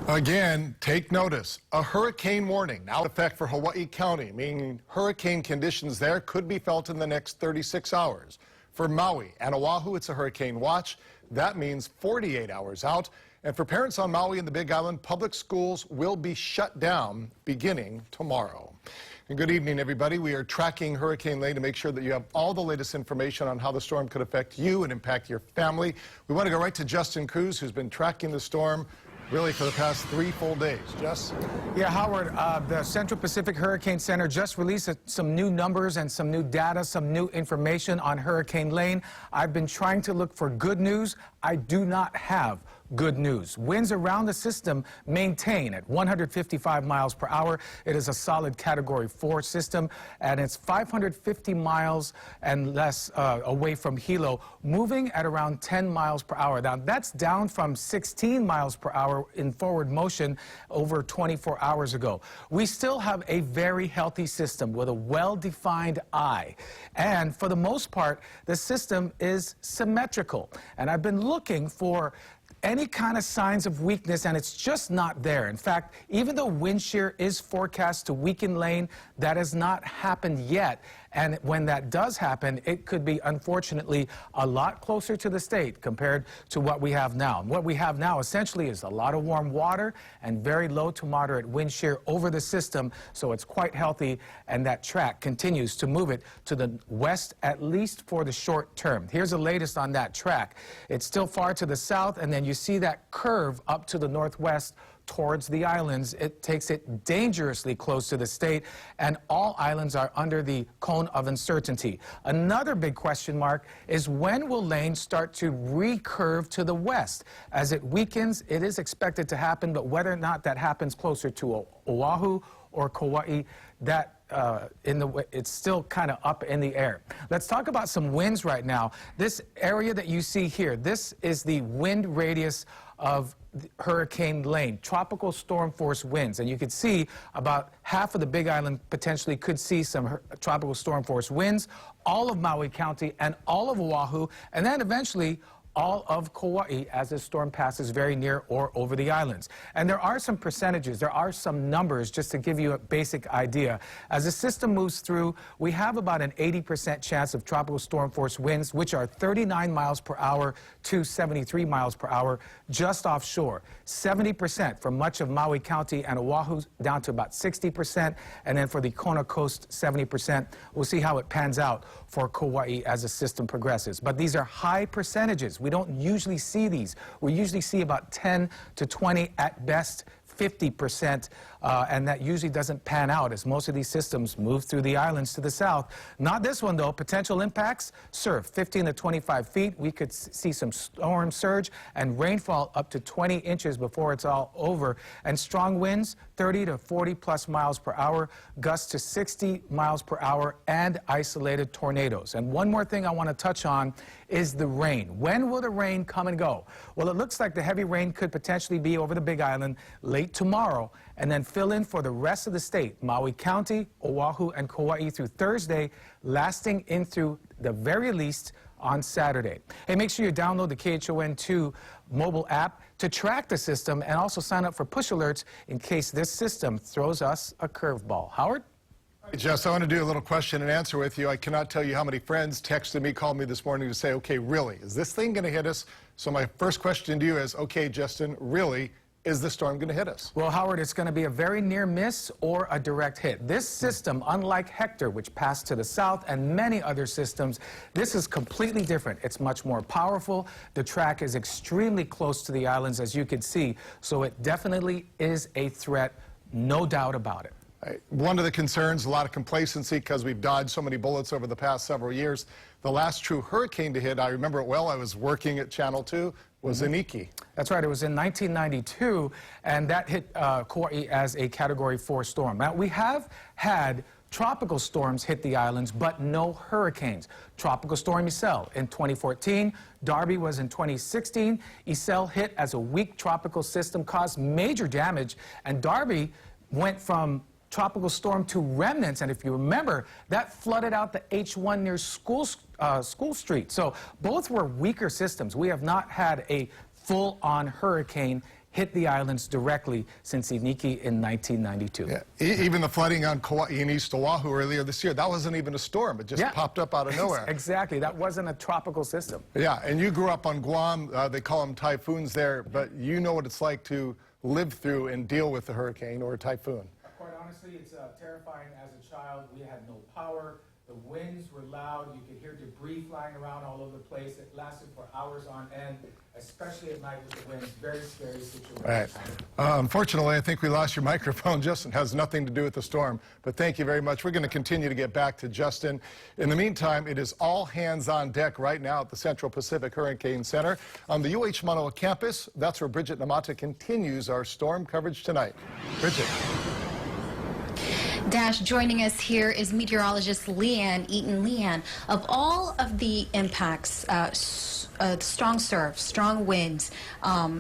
Again, take notice. A hurricane warning now in effect for Hawaii County, meaning hurricane conditions there could be felt in the next 36 hours. For Maui and Oahu, it's a hurricane watch. That means 48 hours out. And for parents on Maui and the Big Island, public schools will be shut down beginning tomorrow. And good evening, everybody. We are tracking Hurricane Lane to make sure that you have all the latest information on how the storm could affect you and impact your family. We want to go right to Justin Cruz, who's been tracking the storm really for the past 3 full days. Jess? Yeah, Howard, the Central Pacific Hurricane Center just released some new numbers and some new data, some new information on Hurricane Lane. I've been trying to look for good news. I do not have good news. Winds around the system maintain at 155 miles per hour. It is a solid Category 4 system, and it's 550 miles and less away from Hilo, moving at around 10 miles per hour. Now, that's down from 16 miles per hour in forward motion over 24 hours ago. We still have a very healthy system with a well-defined eye, and for the most part, the system is symmetrical. And I've been looking for any kind of signs of weakness, and it's just not there. In fact, even though wind shear is forecast to weaken Lane, that has not happened yet. And when that does happen, it could be, unfortunately, a lot closer to the state compared to what we have now. And what we have now essentially is a lot of warm water and very low to moderate wind shear over the system, so it's quite healthy, and that track continues to move it to the west, at least for the short term. Here's the latest on that track. It's still far to the south, and then you see that curve up to the northwest towards the islands. It takes it dangerously close to the state, and all islands are under the cone of uncertainty. Another big question mark is when will Lane start to recurve to the west? As it weakens, it is expected to happen, but whether or not that happens closer to Oahu or Kauai, that it's still kind of up in the air. Let's talk about some winds right now. This area that you see here, this is the wind radius of Hurricane Lane, tropical storm force winds. And you can see about half of the Big Island potentially could see some tropical storm force winds, all of Maui County and all of Oahu, and then eventually all of Kauai as this storm passes very near or over the islands. And there are some percentages, there are some numbers just to give you a basic idea. As the system moves through, we have about an 80% chance of tropical storm force winds, which are 39 miles per hour to 73 miles per hour just offshore. 70% for much of Maui County and Oahu, down to about 60%. And then for the Kona Coast, 70%. We'll see how it pans out for Kauai as the system progresses. But these are high percentages. We don't usually see these. We usually see about 10 to 20 at best, 50%, and that usually doesn't pan out as most of these systems move through the islands to the south. Not this one, though. Potential impacts, surf 15 to 25 feet. We could see some storm surge and rainfall up to 20 inches before it's all over. And strong winds, 30 to 40 plus miles per hour, gusts to 60 miles per hour, and isolated tornadoes. And one more thing I want to touch on is the rain. When will the rain come and go? Well, it looks like the heavy rain could potentially be over the Big Island late tomorrow, and then fill in for the rest of the state, Maui County, Oahu, and Kauai through Thursday, lasting in through the very least on Saturday. Hey, make sure you download the KHON2 mobile app to track the system, and also sign up for push alerts in case this system throws us a curveball. Howard? Jess, I want to do a little question and answer with you. I cannot tell you how many friends texted me, called me this morning to say, okay, really, is this thing going to hit us? So my first question to you is, okay, Justin, really, is the storm going to hit us? Well, Howard, it's going to be a very near miss or a direct hit. This system, unlike Hector, which passed to the south, and many other systems, this is completely different. It's much more powerful. The track is extremely close to the islands, as you can see, so it definitely is a threat, no doubt about it. One of the concerns, a lot of complacency because we've dodged so many bullets over the past several years. The last true hurricane to hit, I remember it well, I was working at Channel 2, was Iniki. That's right, it was in 1992, and that hit Kauai as a Category 4 storm. Now, we have had tropical storms hit the islands, but no hurricanes. Tropical Storm Iselle in 2014, Darby was in 2016. Iselle hit as a weak tropical system, caused major damage, and Darby went from tropical storm to remnants, and if you remember, that flooded out the H1 near School Street. So both were weaker systems. We have not had a full-on hurricane hit the islands directly since Iniki in 1992. Yeah. Even the flooding on Kauai and East Oahu earlier this year, that wasn't even a storm. It just popped up out of nowhere. Exactly. That wasn't a tropical system. Yeah, and you grew up on Guam. They call them typhoons there, but you know what it's like to live through and deal with a hurricane or a typhoon. Quite honestly, it's terrifying. As a child, we had no power. The winds were loud. You could hear debris flying around all over the place. It lasted for hours on end, especially at night with the winds. Very scary situation. Right. Unfortunately, I think we lost your microphone. Justin has nothing to do with the storm, but thank you very much. We're going to continue to get back to Justin. In the meantime, it is all hands on deck right now at the Central Pacific Hurricane Center on the UH Manoa campus. That's where Bridget Namata continues our storm coverage tonight. Bridget. Dash, joining us here is meteorologist Leanne Eaton. Leanne, of all of the impacts, strong surf, strong winds,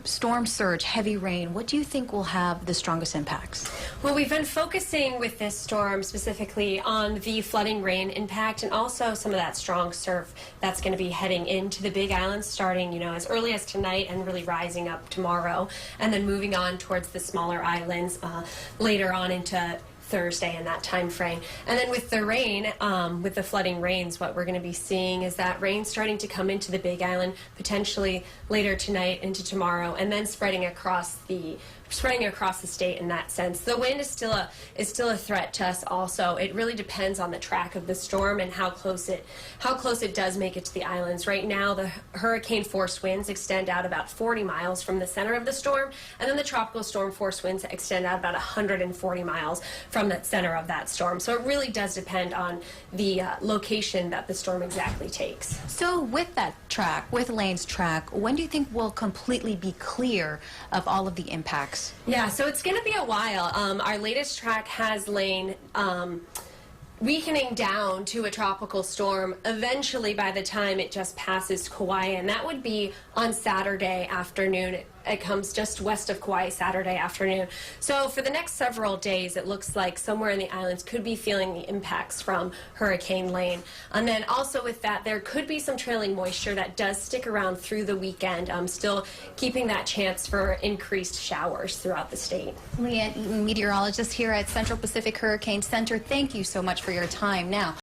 storm surge, heavy rain, what do you think will have the strongest impacts? Well, we've been focusing with this storm specifically on the flooding rain impact and also some of that strong surf that's going to be heading into the Big Island starting, as early as tonight and really rising up tomorrow, and then moving on towards the smaller islands later on into Thursday in that time frame. And then with the rain, with the flooding rains, what we're going to be seeing is that rain starting to come into the Big Island potentially later tonight into tomorrow, and then spreading across the state in that sense. The wind is still a threat to us also. It really depends on the track of the storm and how close it does make it to the islands. Right now, the hurricane force winds extend out about 40 miles from the center of the storm, and then the tropical storm force winds extend out about 140 miles from the center of that storm. So it really does depend on the location that the storm exactly takes. So with that track, with Lane's track, when do you think we'll completely be clear of all of the impacts? Yeah, so it's going to be a while. Our latest track has Lane weakening down to a tropical storm eventually by the time it just passes Kauai, and that would be on Saturday afternoon. It comes just west of Kauai Saturday afternoon. So for the next several days, it looks like somewhere in the islands could be feeling the impacts from Hurricane Lane. And then also with that, there could be some trailing moisture that does stick around through the weekend, still keeping that chance for increased showers throughout the state. Leanne Eaton, meteorologist here at Central Pacific Hurricane Center. Thank you so much for your time. Now,